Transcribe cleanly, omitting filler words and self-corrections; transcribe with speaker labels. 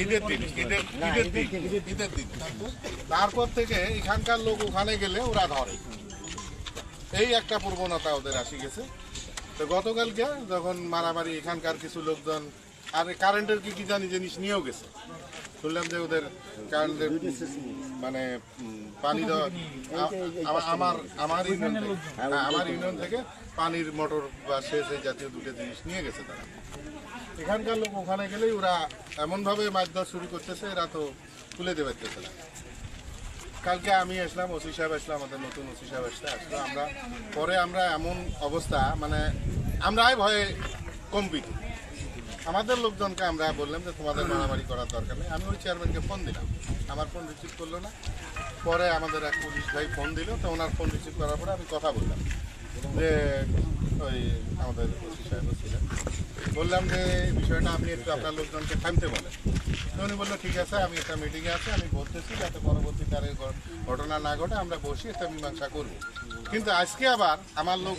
Speaker 1: ঈদের দিন ঈদের দিন তারপর থেকে এখানকার লোক ওখানে গেলে ওরা ধরে, এই একটা প্রবণতা ওদের আসি গেছে। তো গতকালকে যখন মারামারি এখানকার কিছু লোকজন আর কারেন্টের কি জানি জিনিস নিয়েও গেছে, শুনলাম যে ওদের কারেন্টের মানে পানি দেওয়া আমার ইউনিয়ন থেকে পানির মোটর বা সেচ এই জাতীয় দুটো জিনিস নিয়ে গেছে তারা। এখানকার লোক ওখানে গেলেই ওরা এমনভাবে মাছ ধরা শুরু করতেছে, এরা তো তুলে দেবে না। কালকে আমি আসলাম, ওসি সাহেব আসলাম, আমাদের নতুন ওসি সাহেব আসলো। আমরা এমন অবস্থা মানে আমরাই ভয়ে কম্পিত। আমাদের লোকজনকে আমরা বললাম যে তোমাদের মারামারি করার দরকার নেই। আমি ওই চেয়ারম্যানকে ফোন দিলাম, আমার ফোন রিসিভ করলো না। পরে আমাদের এক পুলিশ ভাই ফোন দিল, তো ওনার ফোন রিসিভ করার পরে আমি কথা বললাম যে ওই আমাদের ওসি সাহেব ছিলেন, বললাম যে বিষয়টা আপনি একটু আপনার লোকজনকে থামতে বলেন। তো উনি বললো ঠিক আছে, আমি একটা মিটিংয়ে আছি, আমি বলতেছি যাতে পরবর্তীকালে ঘটনা না ঘটে আমরা বসি একটা মীমাংসা করব। কিন্তু আজকে আবার আমার লোক